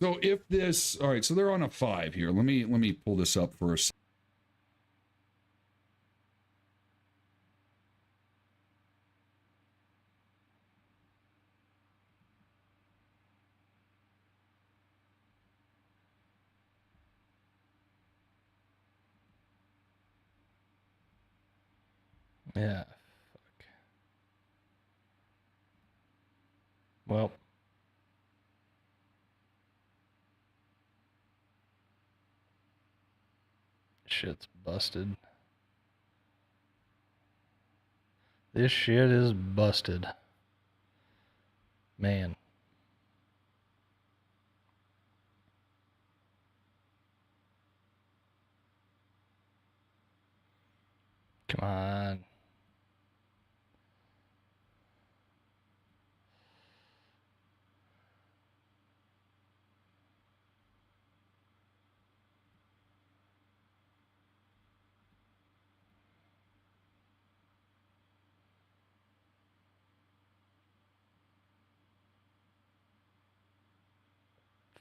So if this, all right, so they're on a 5 here. Let me pull this up for a second. Yeah. Fuck. Well. Shit's busted. This shit is busted. Man. Come on.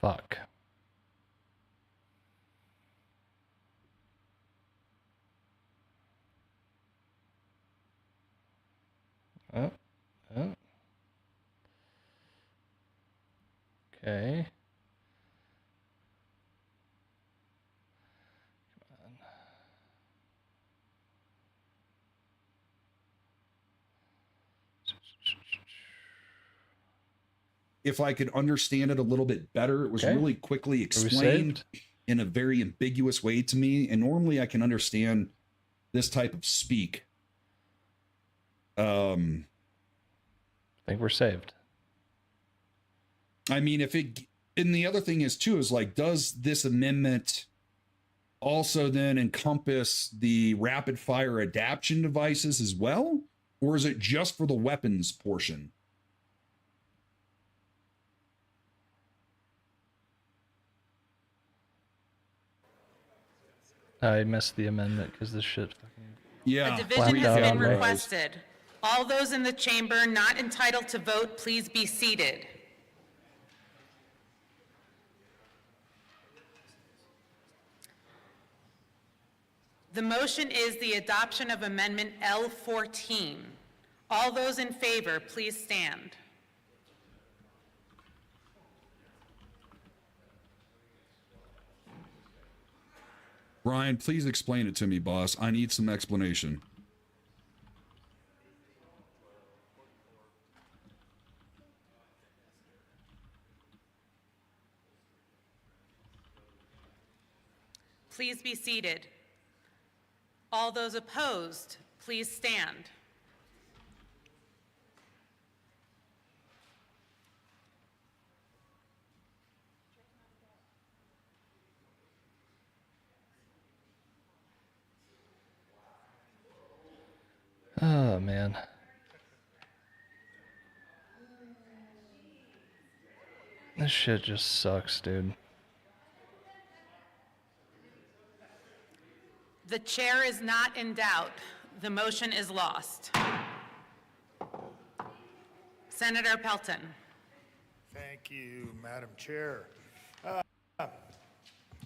Fuck. Oh. Oh. Okay. Come on. If I could understand it a little bit better, it was really quickly explained in a very ambiguous way to me. And normally I can understand this type of speak. I think we're saved. I mean, if it, and the other thing is too, is like, does this amendment also then encompass the rapid fire adaptation devices as well? Or is it just for the weapons portion? I missed the amendment because this shit fucking... Yeah. A division has out been on me. requested. All those in the chamber not entitled to vote, please be seated. The motion is the adoption of Amendment L14. All those in favor, please stand. Brian, please explain it to me, boss. I need some explanation. Please be seated. All those opposed, please stand. Oh, man. This shit just sucks, dude. The chair is not in doubt. The motion is lost. Senator Pelton. Thank you, Madam Chair.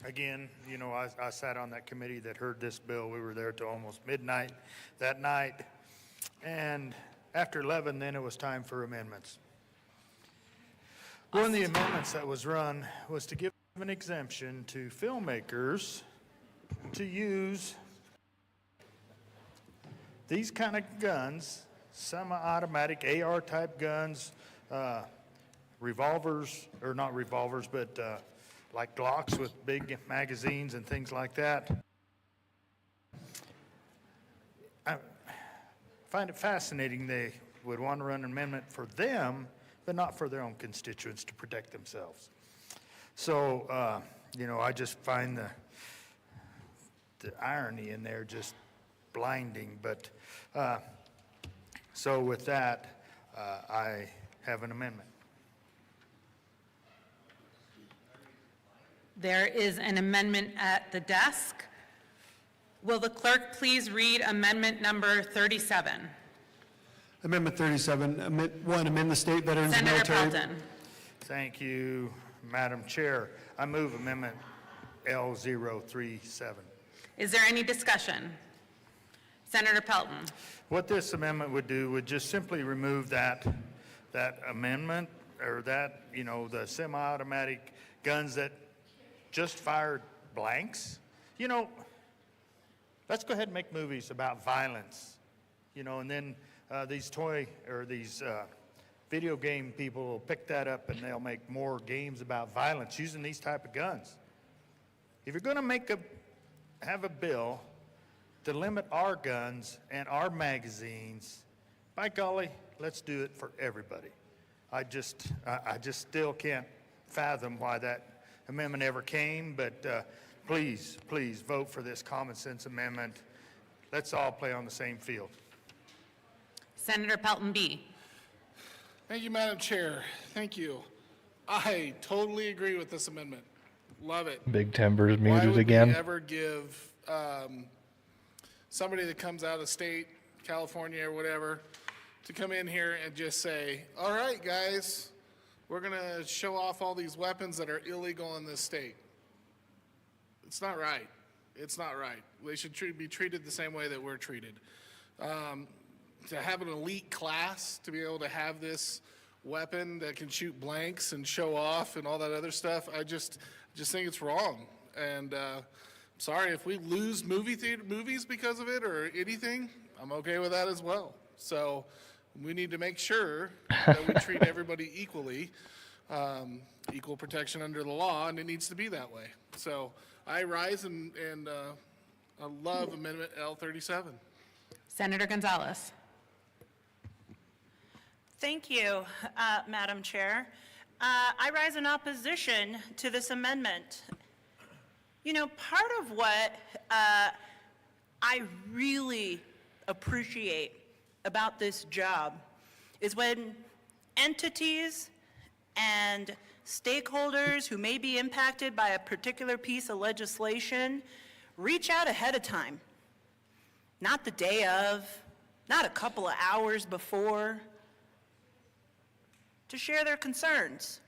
Again, you know, I sat on that committee that heard this bill. We were there till almost midnight that night. And after 11, then it was time for amendments. One of the amendments that was run was to give an exemption to filmmakers to use these kind of guns, semi-automatic AR-type guns, revolvers, or not revolvers, but like Glocks with big magazines and things like that. I find it fascinating they would want to run an amendment for them, but not for their own constituents to protect themselves. So, you know, I just find the irony in there just blinding. But so with that, I have an amendment. There is an amendment at the desk. Will the clerk please read amendment number 37? Amendment 37, amend the state veterans and Senator military. Pelton. Thank you, Madam Chair, I move Amendment L037. Is there any discussion? Senator Pelton. What this amendment would do would just simply remove that amendment, or that, the semi-automatic guns that just fired blanks. Let's go ahead and make movies about violence, and then these video game people will pick that up and they'll make more games about violence using these type of guns. If you're going to have a bill to limit our guns and our magazines, by golly, let's do it for everybody. I just still can't fathom why that amendment ever came, but please vote for this common sense amendment. Let's all play on the same field. Senator Pelton B. Thank you, Madam Chair. Thank you. I totally agree with this amendment. Love it. Big Timber's Why muted would again. we ever give somebody that comes out of state, California or whatever, to come in here and just say, all right, guys, we're going to show off all these weapons that are illegal in this state? It's not right. It's not right. They should be treated the same way that we're treated. To have an elite class, to be able to have this weapon that can shoot blanks and show off and all that other stuff, I just think it's wrong. And sorry, if we lose movies because of it or anything, I'm okay with that as well. So we need to make sure that we treat everybody equally, equal protection under the law, and it needs to be that way. So I rise and I love Amendment L37. Senator Gonzalez. Thank you, Madam Chair. I rise in opposition to this amendment. Part of what I really appreciate about this job is when entities and stakeholders who may be impacted by a particular piece of legislation reach out ahead of time. Not the day of, not a couple of hours before, to share their concerns.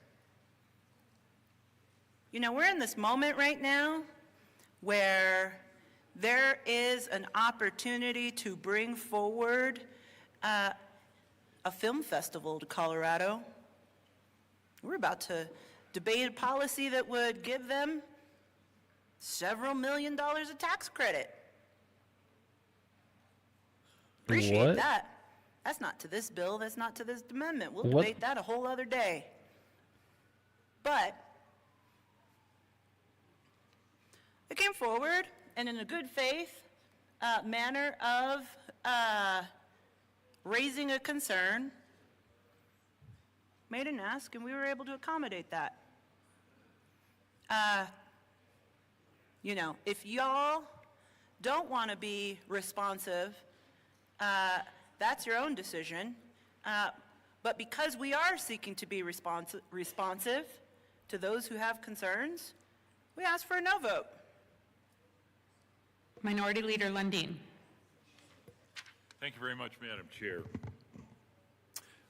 We're in this moment right now where there is an opportunity to bring forward a film festival to Colorado. We're about to debate a policy that would give them several $1 million of tax credit. Appreciate What? that. That's not to this bill, that's not to this amendment. We'll What? debate that a whole other day. But it came forward and in a good faith manner of raising a concern, made an ask, and we were able to accommodate that. If y'all don't want to be responsive, that's your own decision. But because we are seeking to be responsive to those who have concerns, we ask for a no vote. Minority Leader Lundin. Thank you very much, Madam Chair.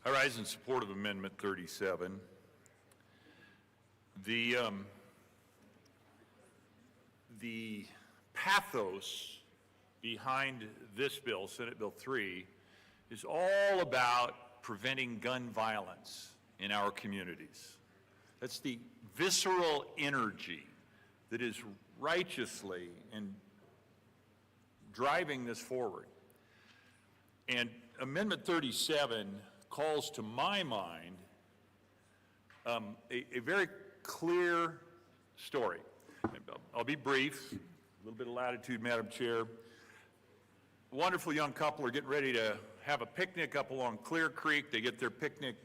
I rise in support of Amendment 37. The pathos behind this bill, Senate Bill 3, is all about preventing gun violence in our communities. That's the visceral energy that is righteously and driving this forward. And Amendment 37 calls to my mind a very clear story. I'll be brief, a little bit of latitude, Madam Chair. A wonderful young couple are getting ready to have a picnic up along Clear Creek. They get their picnic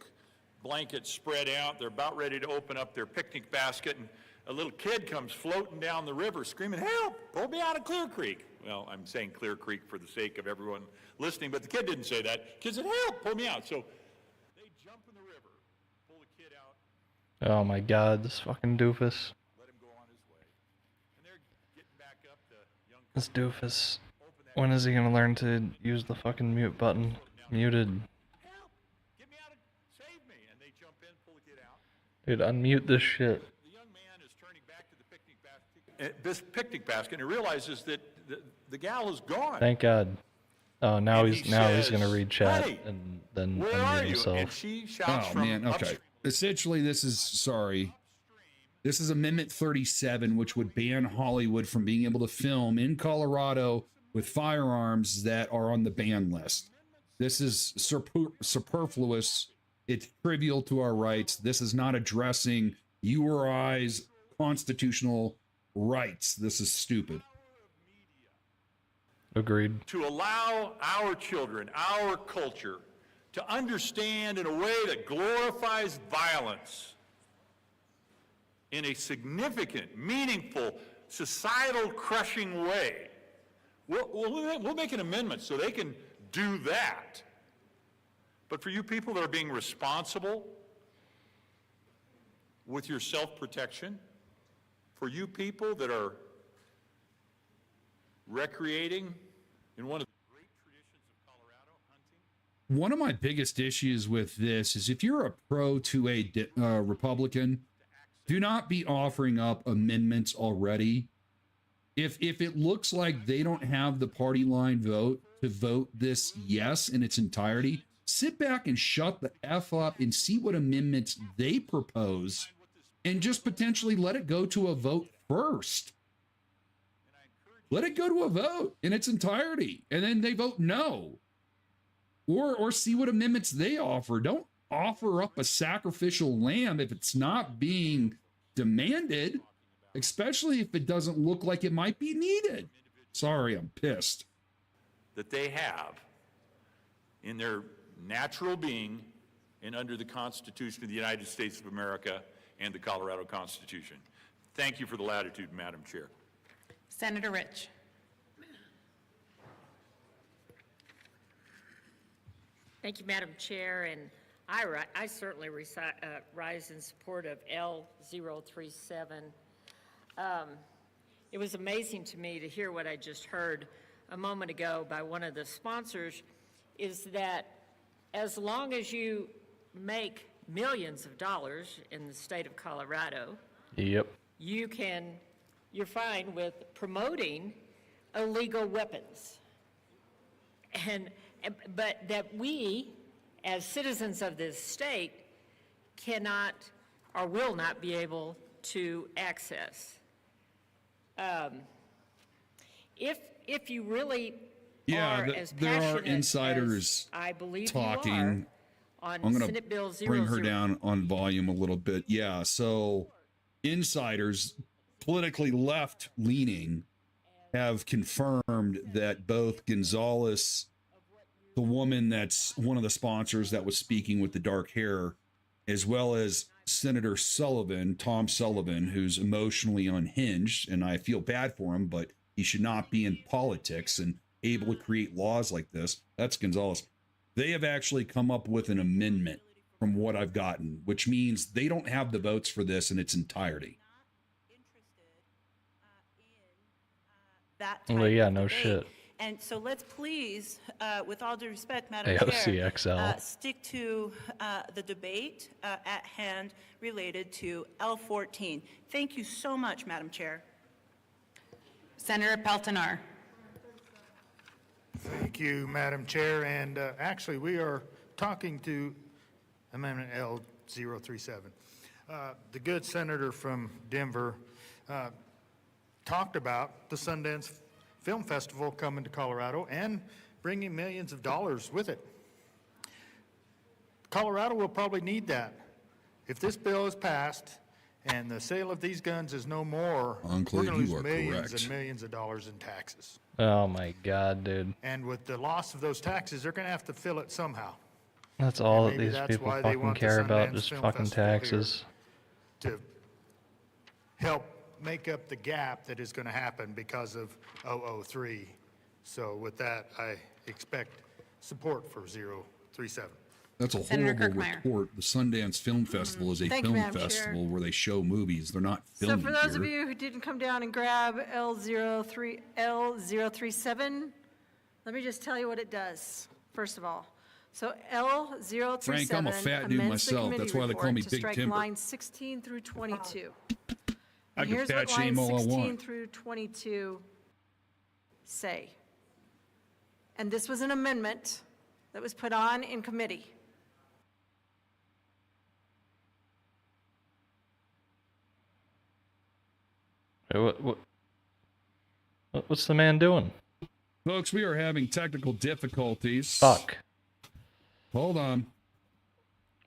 blankets spread out. They're about ready to open up their picnic basket, and a little kid comes floating down the river screaming, "Help, pull me out of Clear Creek." Well, I'm saying Clear Creek for the sake of everyone listening, but the kid didn't say that. The kid said, "Help, pull me out." So they jump in the river, pull the kid out, Oh my god, this fucking doofus. let him go on his way. And they're getting back up to young This doofus. When is he gonna learn to use the fucking mute button? Muted. "Help, get me out of, save me." And they jump in, pull the kid out. Dude, unmute this shit. this picnic basket, and he realizes that the gal is gone. Thank God. Oh, now And he's he gonna says, read chat "Honey, and then Where unmute are you?" himself. And she shouts Oh from man, okay. upstream. Essentially, this is Amendment 37, which would ban Hollywood from being able to film in Colorado with firearms that are on the ban list. This is superfluous. It's trivial to our rights. This is not addressing you or I's constitutional rights. This is stupid. Agreed. To allow our children, our culture, to understand in a way that glorifies violence in a significant, meaningful, societal crushing way. We'll make an amendment so they can do that. But for you people that are being responsible with your self-protection, for you people that are recreating in one of the great traditions of Colorado, hunting. One of my biggest issues with this is if you're a pro to a Republican, do not be offering up amendments already. If it looks like they don't have the party line vote to vote this yes in its entirety, sit back and shut the F up and see what amendments they propose and just potentially let it go to a vote first. Let it go to a vote in its entirety and then they vote no. Or see what amendments they offer. Don't offer up a sacrificial lamb if it's not being demanded, especially if it doesn't look like it might be needed. Sorry, I'm pissed. That they have in their natural being and under the Constitution of the United States of America and the Colorado Constitution. Thank you for the latitude, Madam Chair. Senator Rich. Thank you, Madam Chair, and I certainly rise in support of L037. It was amazing to me to hear what I just heard a moment ago by one of the sponsors, is that as long as you make millions of dollars in the state of Colorado, Yep. you're fine with promoting illegal weapons. But that we, as citizens of this state, cannot or will not be able to access. If you really are as there are passionate insiders as I believe talking. you are on I'm going Senate Bill to bring her 00. down on volume a little bit. Yeah, so insiders, politically left-leaning, have confirmed that both Gonzalez, the woman that's one of the sponsors that was speaking with the dark hair, as well as Senator Sullivan, Tom Sullivan, who's emotionally unhinged, and I feel bad for him, but he should not be in politics and able to create laws like this. That's Gonzalez. They have actually come up with an amendment from what I've gotten, which means they don't have the votes for this in its entirety. That Well, type yeah, of no debate. shit. And so let's please, with all due respect, Madam AOC Chair, XL. stick to the debate at hand related to L14. Thank you so much, Madam Chair. Senator Peltonar. Thank you, Madam Chair. And actually, we are talking to Amendment L037. The good senator from Denver talked about the Sundance Film Festival coming to Colorado and bringing millions of dollars with it. Colorado will probably need that. If this bill is passed and the sale of these guns is no more, Uncle, we're going to you lose are millions correct. and millions of dollars in taxes. Oh my God, dude. And with the loss of those taxes, they're going to have to fill it somehow That's all maybe these that's people why they fucking want the care about, Sundance just Film fucking Festival here. taxes. to help make up the gap that is going to happen because of 003. So with that, I expect support for 037. That's a Senator horrible Kirkmeyer. report. The Sundance Film Festival is a Thank you, film Madam Chair. festival where they show movies. They're not So filming for those of here. you who didn't come down and grab L037, let me just tell you what it does, first of all. So L037 Frank, I'm a fat dude amends the myself. committee That's why they call report me to Big strike Timber. lines 16 through 22. I And can here's what fat shame lines all I 16 want. through 22 say. And this was an amendment that was put on in committee. What's the man doing? Folks, we are having technical difficulties. Fuck. Hold on.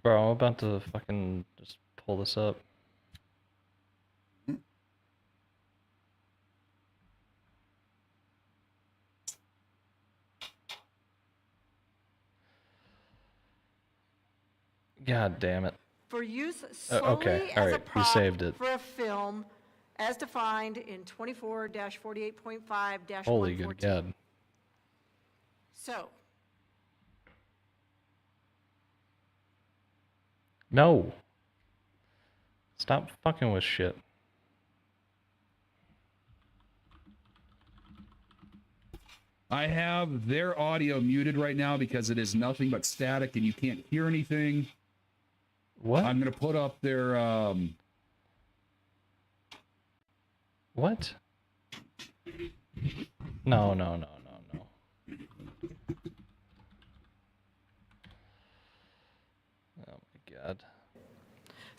Bro, I'm about to fucking just pull this up. God damn it. For use okay, solely all as a right, you prop saved it. for a film as defined in 24-48.5-114. Holy good God. So, No. Stop fucking with shit. I have their audio muted right now because it is nothing but static and you can't hear anything. What? I'm going to put up their... What? No. Oh my God.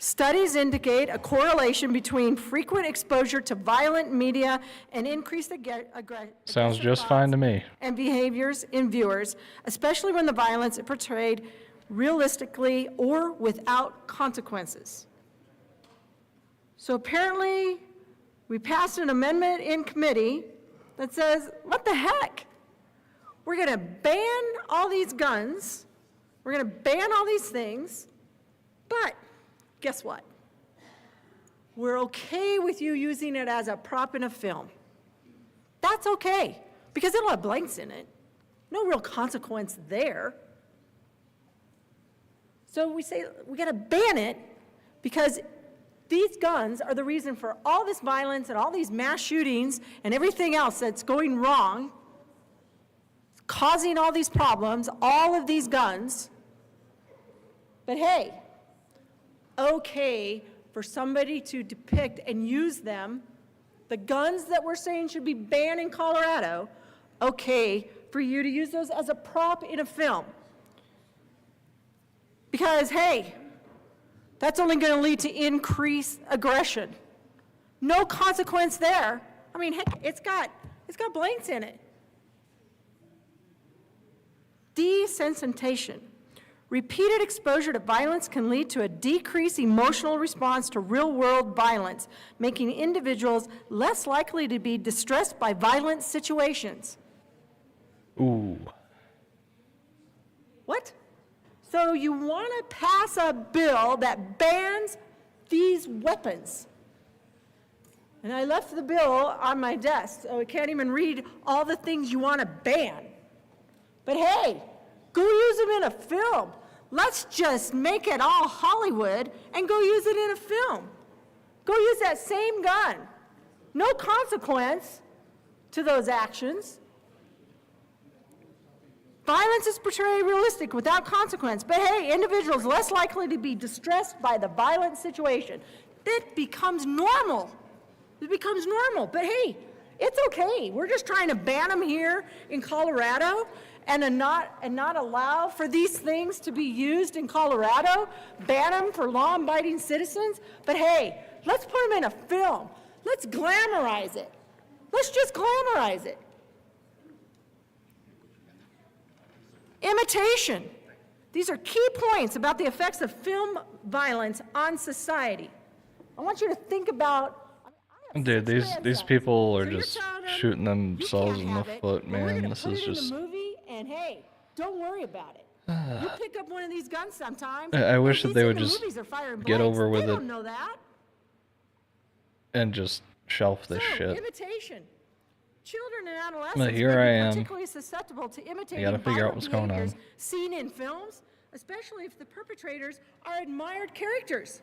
studies indicate a correlation between frequent exposure to violent media and increased Sounds aggressive just thoughts fine to me. and behaviors in viewers, especially when the violence is portrayed realistically or without consequences. So apparently, we passed an amendment in committee that says, what the heck? We're going to ban all these guns, we're going to ban all these things, but guess what? We're okay with you using it as a prop in a film. That's okay, because it'll have blanks in it. No real consequence there. So we say we got to ban it because these guns are the reason for all this violence and all these mass shootings and everything else that's going wrong, causing all these problems, all of these guns. But hey, okay for somebody to depict and use them, the guns that we're saying should be banned in Colorado, okay for you to use those as a prop in a film. Because, hey, that's only going to lead to increased aggression. No consequence there. I mean, heck, it's got blanks in it. Desensitization. Repeated exposure to violence can lead to a decreased emotional response to real-world violence, making individuals less likely to be distressed by violent situations. Ooh. What? So you want to pass a bill that bans these weapons. And I left the bill on my desk, so I can't even read all the things you want to ban. But hey, go use them in a film. Let's just make it all Hollywood and go use it in a film. Go use that same gun. No consequence to those actions. Violence is portrayed realistic without consequence, but hey, individuals less likely to be distressed by the violent situation. That becomes normal. It becomes normal, but hey, it's okay. We're just trying to ban them here in Colorado and not allow for these things to be used in Colorado, ban them for law-abiding citizens. But hey, let's put them in a film. Let's glamorize it. Let's just glamorize it. Imitation. These are key points about the effects of film violence on society. I want you to think about. Dude, these people are just shooting themselves in the foot, man. This is just. And hey, don't worry about it. You pick up one of these guns sometime. I wish that they would just get over with it. They don't know that. And just shelf this shit. Imitation. Children and adolescents But here may be I am. particularly susceptible to imitating gotta figure out violent what's going on. behaviors seen in films, especially if the perpetrators are admired characters.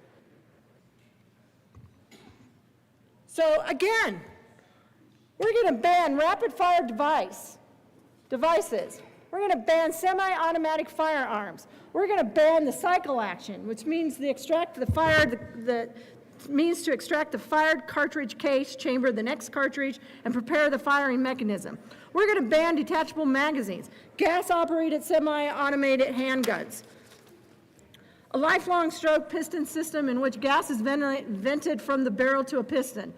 So again, we're going to ban rapid-fire devices. We're going to ban semi-automatic firearms. We're going to ban the cycle action, which means the extract the fire, means to extract the fired cartridge case, chamber the next cartridge, and prepare the firing mechanism. We're going to ban detachable magazines, gas-operated semi-automated handguns, a lifelong stroke piston system in which gas is vented from the barrel to a piston,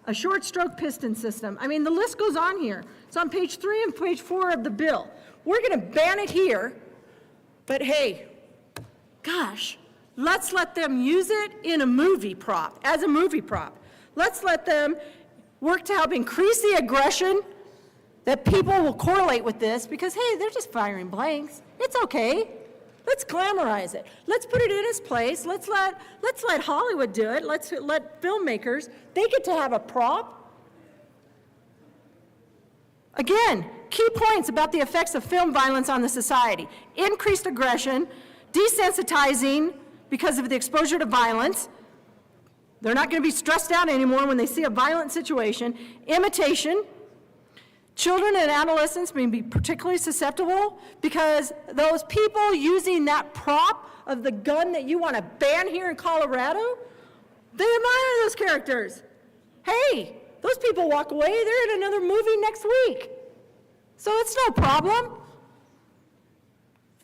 a short stroke piston system. I mean, the list goes on here. It's on page 3 and page 4 of the bill. We're going to ban it here, but hey, gosh, let's let them use it in a movie prop, as a movie prop. Let's let them work to help increase the aggression that people will correlate with this because, hey, they're just firing blanks. It's okay. Let's glamorize it. Let's put it in its place. Let's let Hollywood do it. Let's let filmmakers, they get to have a prop. Again, key points about the effects of film violence on the society. Increased aggression, desensitizing because of the exposure to violence. They're not going to be stressed out anymore when they see a violent situation. Imitation. Children and adolescents may be particularly susceptible because those people using that prop of the gun that you want to ban here in Colorado, they admire those characters. Hey, those people walk away, they're in another movie next week. So it's no problem.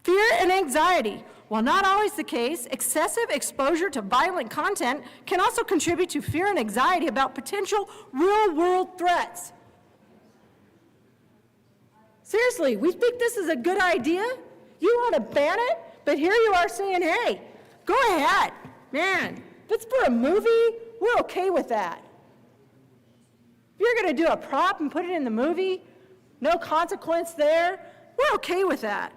Fear and anxiety. While not always the case, excessive exposure to violent content can also contribute to fear and anxiety about potential real-world threats. Seriously, we think this is a good idea? You want to ban it? But here you are saying, hey, go ahead. Man, if it's for a movie, we're okay with that. If you're going to do a prop and put it in the movie, no consequence there, we're okay with that.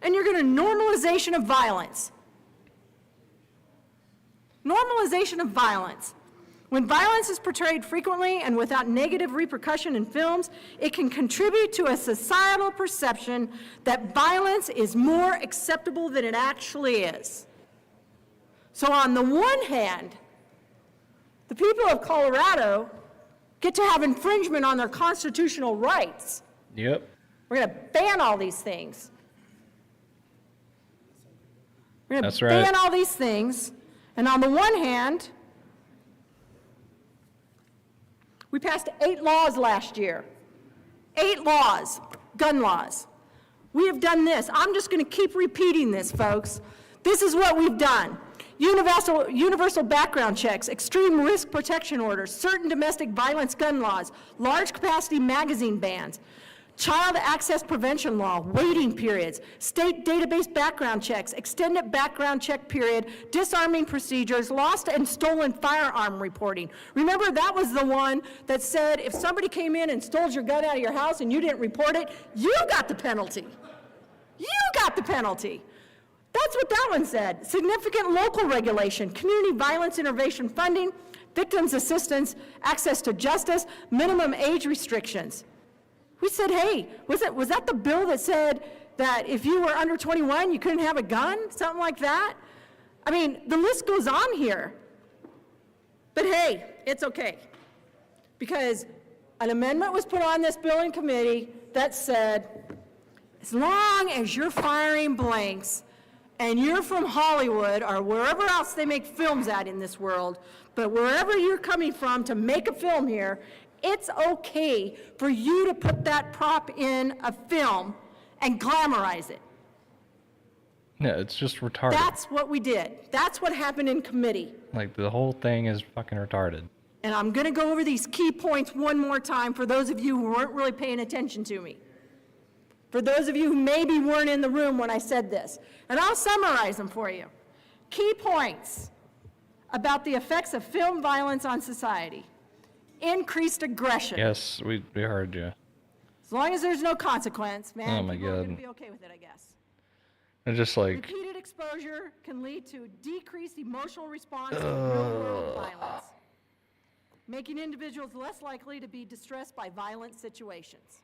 And you're going to normalization of violence. Normalization of violence. When violence is portrayed frequently and without negative repercussion in films, it can contribute to a societal perception that violence is more acceptable than it actually is. So on the one hand, the people of Colorado get to have infringement on their constitutional rights. Yep. We're going to ban all these things. We're going to right. ban all these things. And on the one hand, we passed 8 laws last year. 8 laws, gun laws. We have done this. I'm just going to keep repeating this, folks. This is what we've done. Universal background checks, extreme risk protection orders, certain domestic violence gun laws, large capacity magazine bans, child access prevention law, waiting periods, state database background checks, extended background check period, disarming procedures, lost and stolen firearm reporting. Remember, that was the one that said if somebody came in and stole your gun out of your house and you didn't report it, you got the penalty. You got the penalty. That's what that one said. Significant local regulation, community violence intervention funding, victims assistance, access to justice, minimum age restrictions. We said, hey, was that the bill that said that if you were under 21, you couldn't have a gun? Something like that? I mean, the list goes on here. But hey, it's okay. Because an amendment was put on this bill in committee that said, as long as you're firing blanks and you're from Hollywood or wherever else they make films at in this world, but wherever you're coming from to make a film here, it's okay for you to put that prop in a film and glamorize it. Yeah, it's just retarded. That's what we did. That's what happened in committee. Like, the whole thing is fucking retarded. And I'm going to go over these key points one more time for those of you who weren't really paying attention to me. For those of you who maybe weren't in the room when I said this. And I'll summarize them for you. Key points about the effects of film violence on society. Increased aggression. Yes, we heard you. As long as there's no consequence, man, Oh my people are God. going to be okay with it, I guess. It's just like, Repeated exposure can lead to decreased emotional response to real-world violence, making individuals less likely to be distressed by violent situations.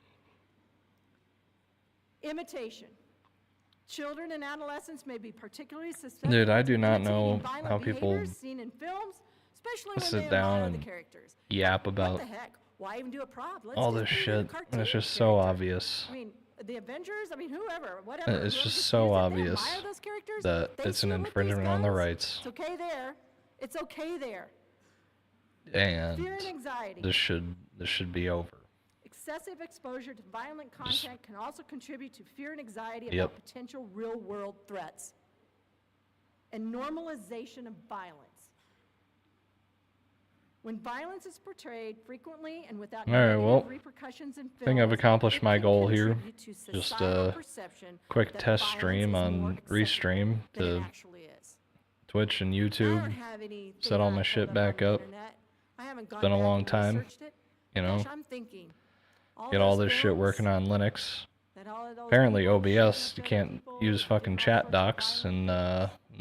Imitation. Children and adolescents may be particularly susceptible dude, I do not to know imitating violent how people behaviors seen in films, especially when sit they down admire the and characters. yap What about the heck? Why even do a prop? Let's all just this put it in a shit, and cartoon it's just so character. obvious I mean, the Avengers, I mean, whoever, whatever. It's whoever just gets so used it, they obvious admire those characters, that they it's an shoot with these infringement on their guns. rights. It's okay there. It's okay there. and Fear and anxiety. this should be over. Excessive exposure to violent content can also contribute to fear and anxiety Yep. about potential real-world threats and normalization of violence. When violence is portrayed frequently and without All right, negative well, repercussions in I think I've films, accomplished it my can goal here. contribute to Just societal a perception quick that test violence stream is more on acceptable Restream than it to actually is. Twitch and I YouTube. don't have anything Set all that I my pulled shit on back the up. internet. I haven't gone been a back long and time, researched it. you know. Gosh, I'm thinking, Get all those this shit films working on Linux. that all of those Apparently people OBS, shooting you up can't people, use doing fucking all chat sorts of docs violent in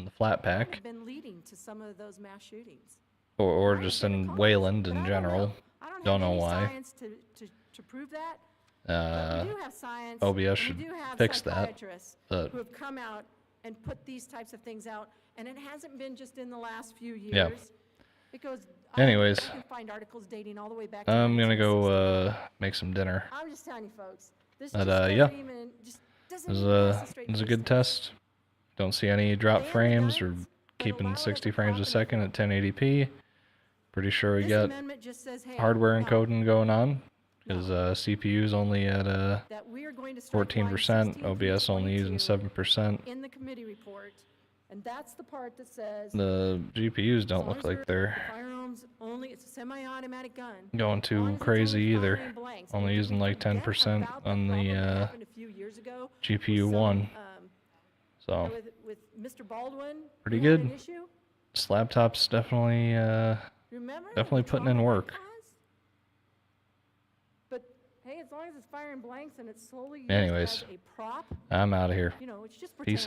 the Flatpak, have been leading to some of those mass shootings. or Might just have been a in cause, Wayland but in I don't general. know. I don't Don't have know any why. science to prove that. But we do have science. OBS and should we do have fix that, psychiatrists but- who have come out and put these types of things out, and it hasn't been just in the last few years. Yeah. Because Anyways, I can find articles dating all the way back to I'm gonna 1960. go make some dinner. I'm just telling you, folks. This But, just doesn't yeah. even just doesn't It was even pass the a straight it was a face good test. test. Don't see any drop Ban the frames or guns, but keeping allow it 60 as a frames prop a in a second film. at 1080p. Pretty sure we This got amendment just says, hey, hardware no, encoding going on because CPU's only at that we are going to strike lines 14%. 16 through OBS only using 22 7%. in the committee report, and that's the part that says The GPUs as don't long look as like the they're firearms only, it's a semi-automatic gun. going as long too as it's crazy only either. firing blanks. Only And using we like forget 10% about on problem that the happened a few years ago with GPU some, 1. So with Mr. Baldwin. pretty we had good. an issue. this laptop's definitely Remember definitely the putting in trauma that work. caused? But hey, as long as it's firing blanks and it's slowly used Anyways, as a prop, I'm out of here. you know, it's just Peace